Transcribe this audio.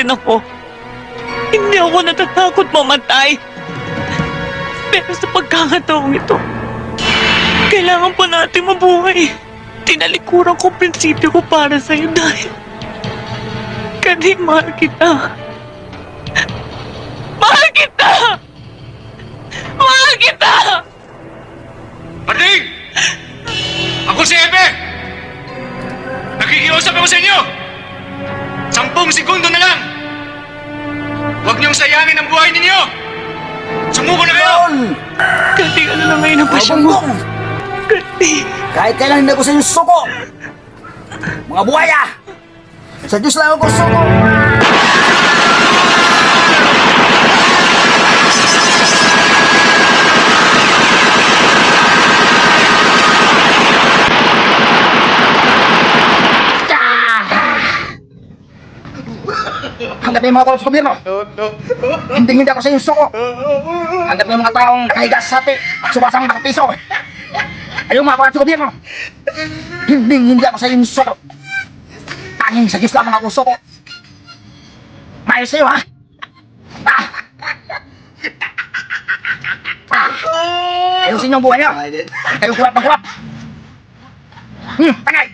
kasalanan ko. Hindi ako natatakot mamatay. Pero sa pagkakataong ito, kailangan pa natin mabuhay. Tinalikuran ko prinsipyo ko para sa'yo dahil mahal kita. Mahal kita! Mahal kita! Parding! Ako si Ebe! Nakikiusap ako sa inyo! 10 segundo na lang! Huwag niyong sayangin ang buhay ninyo! Sumuko na kayo! Kasi ano na ngayon ang pasya mo? Mabunggong! Kasi... Kahit kailan hindi ko sa inyo suko! Mga buhaya! Sa Diyos lang ako suko! Hanggap yung mga tao sa gobyerno! Hindi ako sa inyo suko! Hanggap yung mga taong nakahiga sa sapi at subasang nakapiso! Ayaw mga kawan sa gobyerno! Hindi ako sa inyo suko! Tanging sa Diyos lamang ako suko! Mayos sa'yo, ha? Ayusin niyo ang buhay niyo! Kayo kulap ng kulap! Tagay!